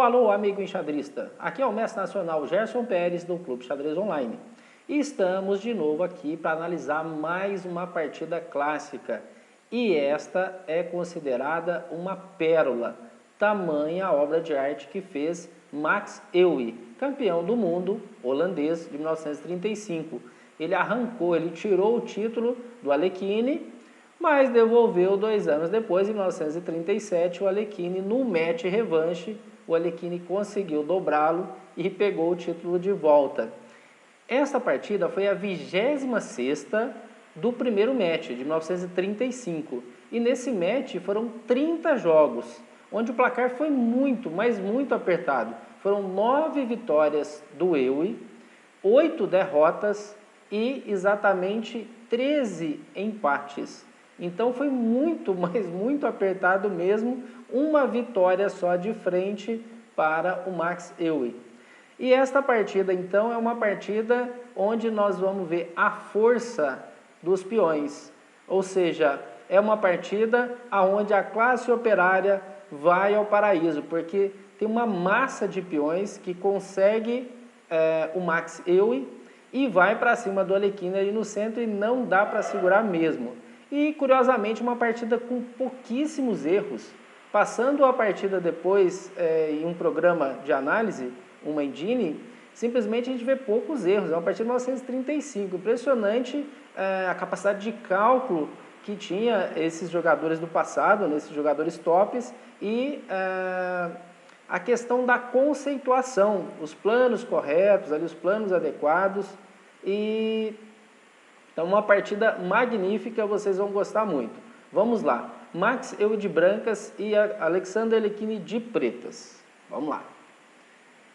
alô, amigo enxadrista. Aqui é o mestre nacional Gerson Pérez do Clube Xadrez Online. E estamos de novo aqui para analisar mais uma partida clássica. E esta é considerada uma pérola, tamanha obra de arte que fez Max Euwe, campeão do mundo holandês de 1935. Ele tirou o título do Alekhine, mas devolveu 2 anos depois, em 1937, o Alekhine no match revanche. O Alekhine conseguiu dobrá-lo e pegou o título de volta. Esta partida foi a 26ª do primeiro match, de 1935. E nesse match foram 30 jogos, onde o placar foi muito, mas muito apertado. Foram 9 vitórias do Euwe, 8 derrotas e exatamente 13 empates. Então foi muito, mas muito apertado mesmo, uma vitória só de frente para o Max Euwe. E esta partida então é uma partida onde nós vamos ver a força dos peões, ou seja, é uma partida onde a classe operária vai ao paraíso, porque tem uma massa de peões que consegue o Max Euwe e vai para cima do Alekhine ali no centro e não dá para segurar mesmo. E, curiosamente, uma partida com pouquíssimos erros. Passando a partida depois em um programa de análise, uma engine, simplesmente a gente vê poucos erros. É uma partida de 1935. Impressionante a capacidade de cálculo que tinha esses jogadores do passado, esses jogadores tops, e a questão da conceituação, os planos corretos, ali, os planos adequados. Então, uma partida magnífica, vocês vão gostar muito. Vamos lá. Max Euwe de brancas e Alexander Alekhine de pretas. Vamos lá.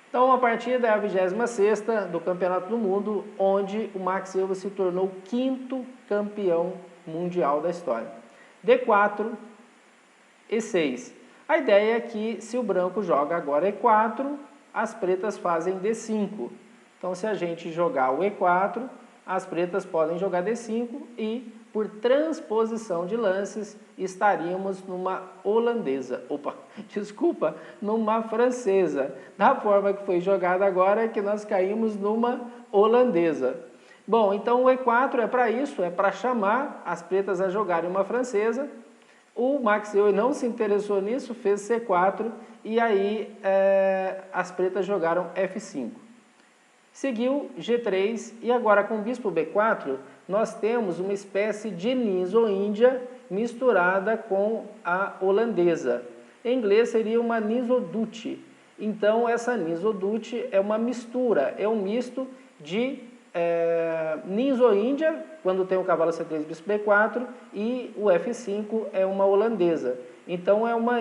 Então, a partida é a 26ª do Campeonato do Mundo, onde o Max Euwe se tornou o 5º campeão mundial da história. D4, E6. A ideia é que, se o branco joga agora E4, as pretas fazem D5. Então, se a gente jogar o E4... as pretas podem jogar D5 e, por transposição de lances, estaríamos numa holandesa. Numa francesa. Da forma que foi jogada agora é que nós caímos numa holandesa. Bom, então o E4 é para isso, é para chamar as pretas a jogarem uma francesa. O Max Euwe não se interessou nisso, fez C4 e aí as pretas jogaram F5. Seguiu G3 e agora com o bispo B4 nós temos uma espécie de Niso-Índia misturada com a holandesa. Em inglês seria uma Niso-Dutch. Então essa Niso-Dutch é uma mistura, é um misto de Niso-Índia, quando tem o cavalo C3 bispo B4, e o F5 é uma holandesa. Então é uma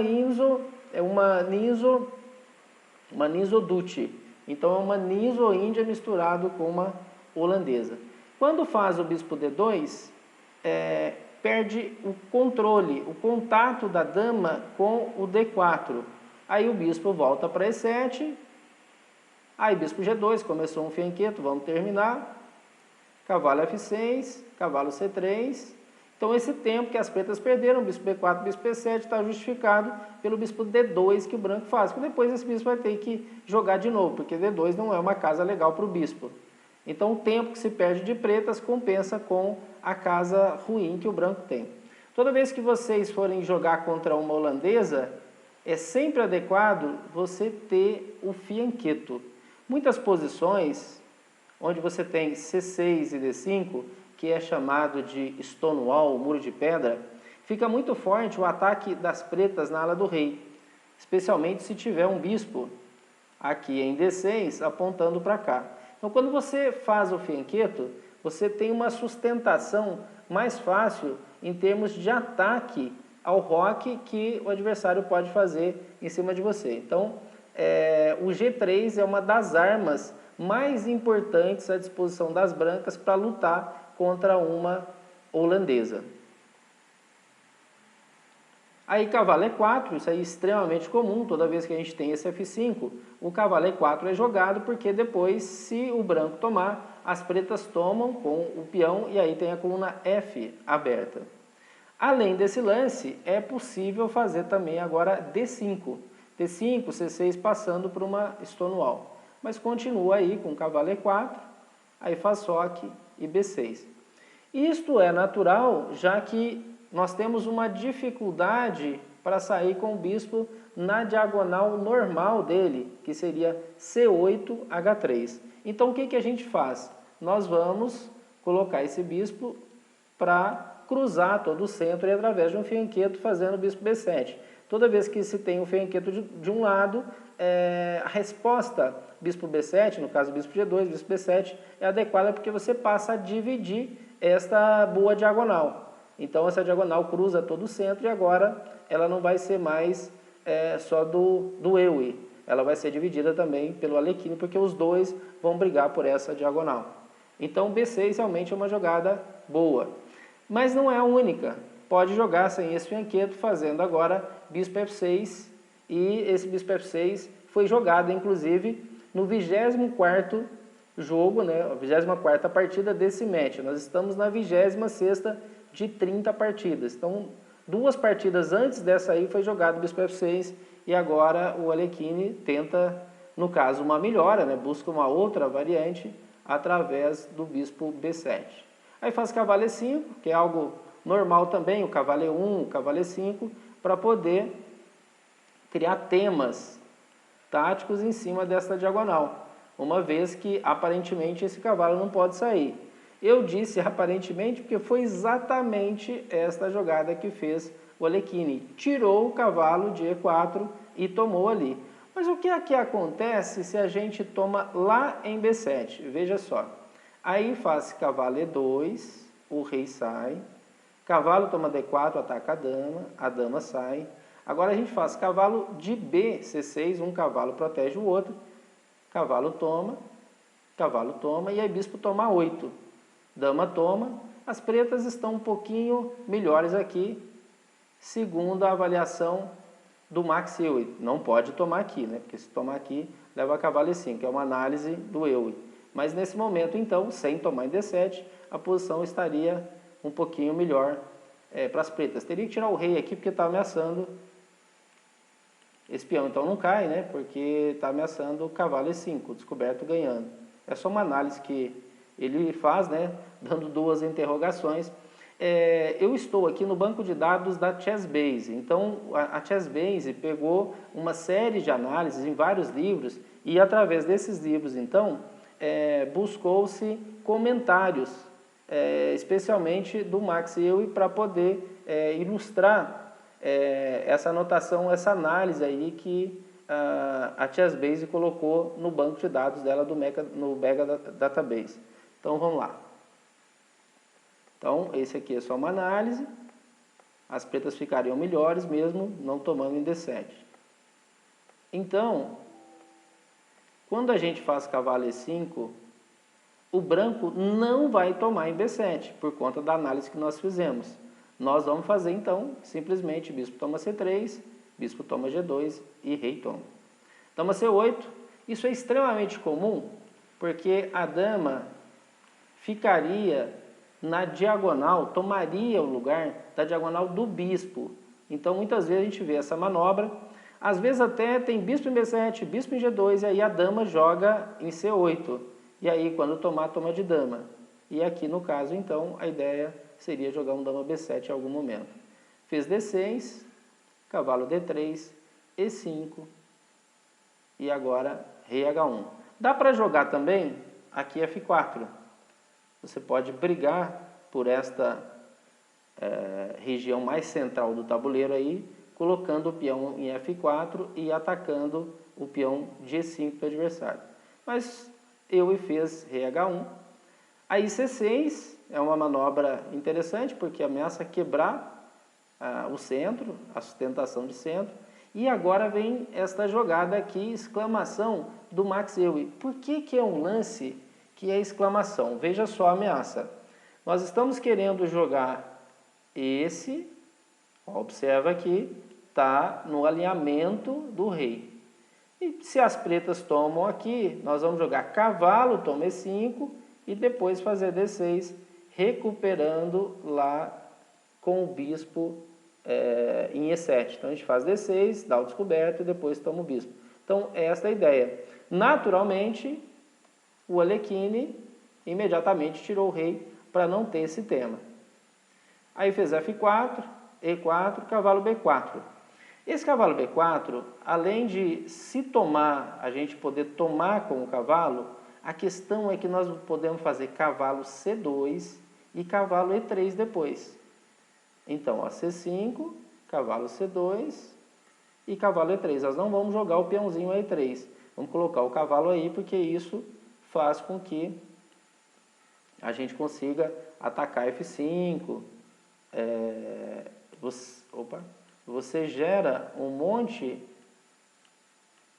Niso-Dutch. Então é uma Niso-Índia misturado com uma holandesa. Quando faz o bispo D2, perde o controle, o contato da dama com o D4. Aí o bispo volta para E7. Aí bispo G2, começou um fianqueto, vamos terminar. Cavalo F6, cavalo C3. Então esse tempo que as pretas perderam, bispo B4, bispo B7, está justificado pelo bispo D2 que o branco faz. Porque depois esse bispo vai ter que jogar de novo, porque D2 não é uma casa legal para o bispo. Então o tempo que se perde de pretas compensa com a casa ruim que o branco tem. Toda vez que vocês forem jogar contra uma holandesa, é sempre adequado você ter o fianqueto. Muitas posições, onde você tem C6 e D5, que é chamado de Stonewall, muro de pedra, fica muito forte o ataque das pretas na ala do rei, especialmente se tiver um bispo aqui em D6 apontando para cá. Então, quando você faz o fianqueto, você tem uma sustentação mais fácil em termos de ataque ao roque que o adversário pode fazer em cima de você. Então, o G3 é uma das armas mais importantes à disposição das brancas para lutar contra uma holandesa. Aí cavalo E4, isso aí é extremamente comum, toda vez que a gente tem esse F5, o cavalo E4 é jogado, porque depois, se o branco tomar, as pretas tomam com o peão e aí tem a coluna F aberta. Além desse lance, é possível fazer também agora D5. T5, C6 passando por uma Stonewall. Mas continua aí com cavalo E4, aí faz soque e B6. Isto é natural, já que nós temos uma dificuldade para sair com o bispo na diagonal normal dele, que seria C8, H3. Então o que a gente faz? Nós vamos colocar esse bispo para cruzar todo o centro e através de um fianqueto fazendo o bispo B7. Toda vez que se tem um fianqueto de um lado, a resposta bispo B7, no caso bispo G2, bispo B7, é adequada porque você passa a dividir esta boa diagonal. Então essa diagonal cruza todo o centro e agora ela não vai ser mais só do Ewe. Ela vai ser dividida também pelo Alekhine, porque os dois vão brigar por essa diagonal. Então B6 realmente é uma jogada boa. Mas não é a única. Pode jogar sem esse fianqueto, fazendo agora bispo F6. E esse bispo F6 foi jogado, inclusive, no 24º jogo, né, a 24ª partida desse match. Nós estamos na 26ª de 30 partidas. Então, 2 partidas antes dessa aí foi jogado o bispo F6 e agora o Alekhine tenta, no caso, uma melhora, né, busca uma outra variante através do bispo B7. Aí faz cavalo E5, que é algo normal também, o cavalo E1, o cavalo E5, para poder criar temas táticos em cima dessa diagonal, uma vez que aparentemente esse cavalo não pode sair. Eu disse aparentemente porque foi exatamente esta jogada que fez o Alekhine. Tirou o cavalo de E4 e tomou ali. Mas o que é que acontece se a gente toma lá em B7? Veja só. Aí faz cavalo E2, o rei sai. Cavalo toma D4, ataca a dama sai. Agora a gente faz cavalo de B, C6, um cavalo protege o outro. Cavalo toma e aí bispo toma 8. Dama toma. As pretas estão um pouquinho melhores aqui, segundo a avaliação do Max Euwe. Não pode tomar aqui, né? Porque se tomar aqui, leva a cavalo E5, que é uma análise do Euwe. Mas nesse momento, então, sem tomar em D7, a posição estaria um pouquinho melhor para as pretas. Teria que tirar o rei aqui, porque está ameaçando esse peão. Então não cai, né? Porque está ameaçando o cavalo E5, descoberto ganhando. É só uma análise que ele faz, né? Dando 2 interrogações. Eu estou aqui no banco de dados da Chessbase. Então, a Chessbase pegou uma série de análises em vários livros e, através desses livros, então, buscou-se comentários, especialmente do Max Euwe, para poder ilustrar essa anotação, essa análise aí que a Chessbase colocou no banco de dados dela no Mega Database. Então, vamos lá. Então, esse aqui é só uma análise. As pretas ficariam melhores mesmo não tomando em D7. Então, quando a gente faz cavalo E5, o branco não vai tomar em B7, por conta da análise que nós fizemos. Nós vamos fazer, então, simplesmente bispo toma C3, bispo toma G2 e rei toma. Dama C8, isso é extremamente comum, porque a dama ficaria na diagonal, tomaria o lugar da diagonal do bispo. Então, muitas vezes a gente vê essa manobra. Às vezes até tem bispo em B7, bispo em G2, e aí a dama joga em C8. E aí, quando tomar, toma de dama. E aqui, no caso, então, a ideia seria jogar um dama B7 em algum momento. Fez D6, cavalo D3, E5, e agora rei H1. Dá para jogar também aqui F4. Você pode brigar por esta região mais central do tabuleiro aí, colocando o peão em F4 e atacando o peão G5 do adversário. Mas Euwe fez rei H1. Aí C6 é uma manobra interessante, porque ameaça quebrar o centro, a sustentação de centro. E agora vem esta jogada aqui, exclamação do Max Euwe. Por que é um lance que é exclamação? Veja só a ameaça. Nós estamos querendo jogar esse, observa aqui, está no alinhamento do rei. E se as pretas tomam aqui, nós vamos jogar cavalo, toma E5 e depois fazer D6, recuperando lá com o bispo em E7. Então a gente faz D6, dá o descoberto e depois toma o bispo. Então esta é a ideia. Naturalmente, o Alekhine imediatamente tirou o rei para não ter esse tema. Aí fez F4, E4, cavalo B4. Esse cavalo B4, além de se tomar, a gente poder tomar com o cavalo, a questão é que nós podemos fazer cavalo C2 e cavalo E3 depois. Então, ó, C5, cavalo C2 e cavalo E3. Nós não vamos jogar o peãozinho E3. Vamos colocar o cavalo aí, porque isso faz com que a gente consiga atacar F5. Você gera um monte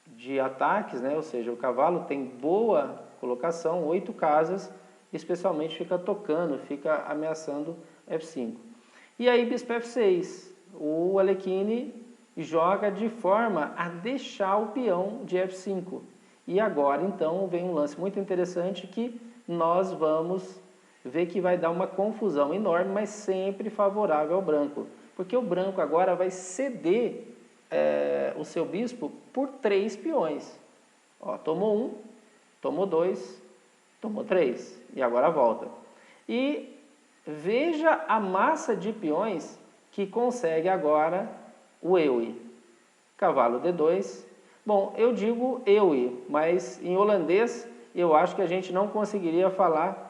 de ataques, né? Ou seja, o cavalo tem boa colocação, 8 casas, especialmente fica tocando, fica ameaçando F5. E aí bispo F6, o Alekhine joga de forma a deixar o peão de F5. E agora então vem um lance muito interessante que nós vamos ver que vai dar uma confusão enorme, mas sempre favorável ao branco. Porque o branco agora vai ceder o seu bispo por 3 peões. Ó, tomou 1, tomou 2, tomou 3. E agora volta. E veja a massa de peões que consegue agora o Ewe. Cavalo D2. Bom, eu digo Ewe, mas em holandês eu acho que a gente não conseguiria falar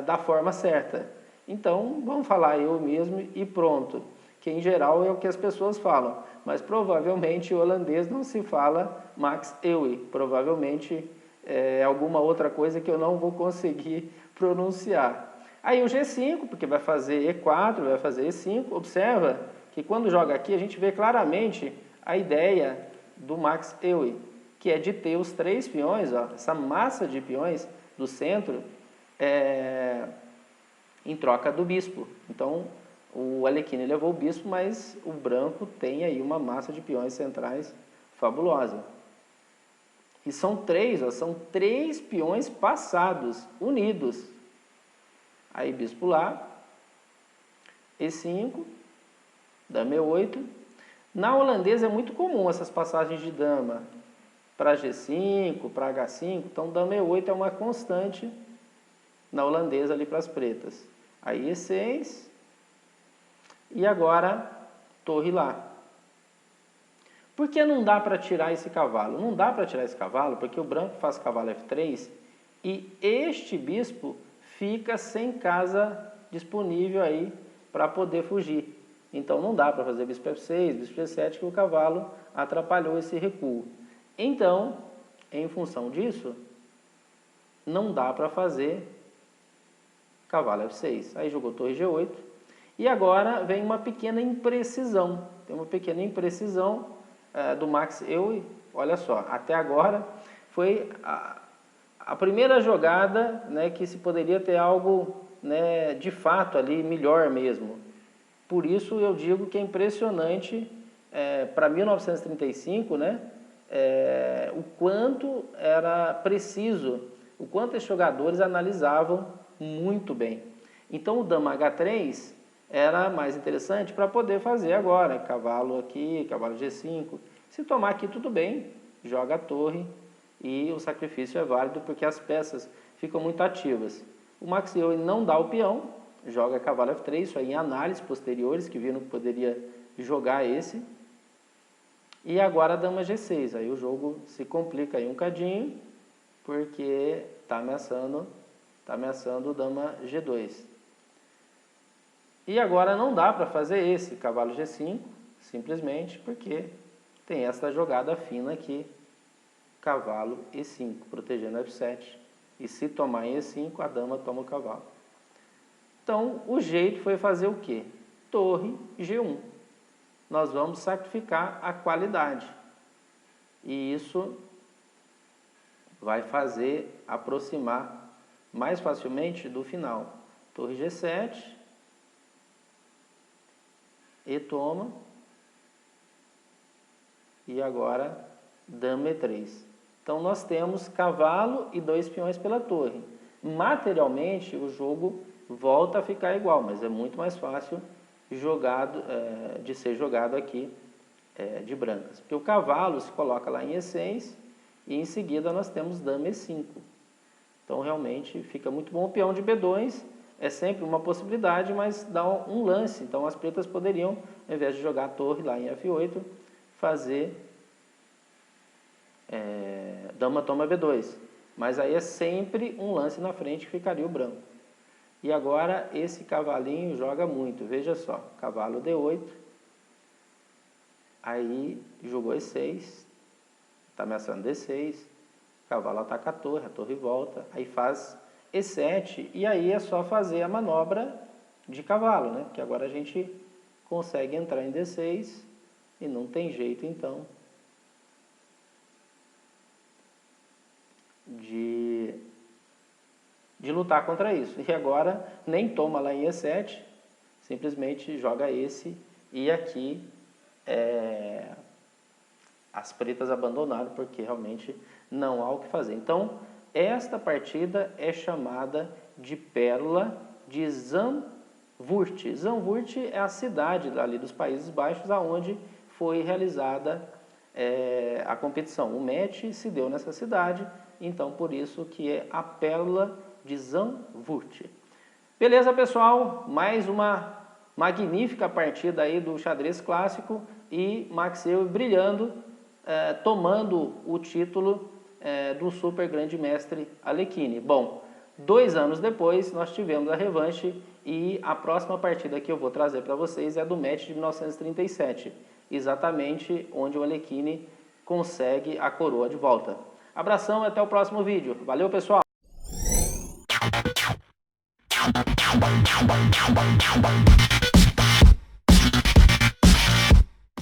da forma certa. Então, vamos falar eu mesmo e pronto. Que em geral é o que as pessoas falam. Mas provavelmente o holandês não se fala Max Ewe. Provavelmente é alguma outra coisa que eu não vou conseguir pronunciar. Aí o G5, porque vai fazer E4, vai fazer E5. Observa que quando joga aqui a gente vê claramente a ideia do Max Ewe, que é de ter os 3 peões, ó, essa massa de peões do centro, em troca do bispo. Então, o Alekhine levou o bispo, mas o branco tem aí uma massa de peões centrais fabulosa. E são 3, ó, são 3 peões passados, unidos. Aí bispo lá, E5, dama E8. Na holandesa é muito comum essas passagens de dama para G5, para H5. Então, dama E8 é uma constante na holandesa ali para as pretas. Aí E6 e agora torre lá. Por que não dá para tirar esse cavalo? Não dá para tirar esse cavalo porque o branco faz cavalo F3 e este bispo fica sem casa disponível aí para poder fugir. Então não dá para fazer bispo F6, bispo G7, que o cavalo atrapalhou esse recuo. Então, em função disso, não dá para fazer cavalo F6. Aí jogou torre G8. E agora vem uma pequena imprecisão. Tem uma pequena imprecisão do Max Euwe. Olha só, até agora foi a primeira jogada, né, que se poderia ter algo, né, de fato ali melhor mesmo. Por isso eu digo que é impressionante para 1935, né, o quanto era preciso, o quanto os jogadores analisavam muito bem. Então o dama H3 era mais interessante para poder fazer agora, cavalo aqui, cavalo G5. Se tomar aqui tudo bem, joga a torre e o sacrifício é válido porque as peças ficam muito ativas. O Max Euwe não dá o peão, joga cavalo F3, isso aí em análises posteriores que viram que poderia jogar esse. E agora a dama G6, aí o jogo se complica aí um cadinho, porque está ameaçando o dama G2. E agora não dá para fazer esse cavalo G5, simplesmente porque tem essa jogada fina aqui, cavalo E5, protegendo F7. E se tomar em E5, a dama toma o cavalo. Então, o jeito foi fazer o quê? Torre G1. Nós vamos sacrificar a qualidade. E isso vai fazer aproximar mais facilmente do final. Torre G7. E toma. E agora, dama E3. Então, nós temos cavalo e 2 peões pela torre. Materialmente, o jogo volta a ficar igual, mas é muito mais fácil de ser jogado aqui de brancas. Porque o cavalo se coloca lá em E6 e em seguida nós temos dama E5. Então realmente fica muito bom. O peão de B2 é sempre uma possibilidade, mas dá um lance. Então as pretas poderiam, ao invés de jogar a torre lá em F8, fazer dama toma B2. Mas aí é sempre um lance na frente que ficaria o branco. E agora esse cavalinho joga muito. Veja só, cavalo D8. Aí jogou E6. Está ameaçando D6. Cavalo ataca a torre volta. Aí faz E7. E aí é só fazer a manobra de cavalo, né? Que agora a gente consegue entrar em D6. E não tem jeito então de lutar contra isso. E agora nem toma lá em E7, simplesmente joga esse e aqui as pretas abandonaram porque realmente não há o que fazer. Então esta partida é chamada de Pérola de Zandvoort. Zandvoort é a cidade ali dos Países Baixos aonde foi realizada a competição. O match se deu nessa cidade, então por isso que é a Pérola de Zandvoort. Beleza, pessoal? Mais uma magnífica partida aí do xadrez clássico e Max Euwe brilhando, tomando o título do super grande mestre Alekhine. Bom, 2 anos depois nós tivemos a revanche e a próxima partida que eu vou trazer para vocês é do match de 1937, exatamente onde o Alekhine consegue a coroa de volta. Abração e até o próximo vídeo. Valeu, pessoal! Bye.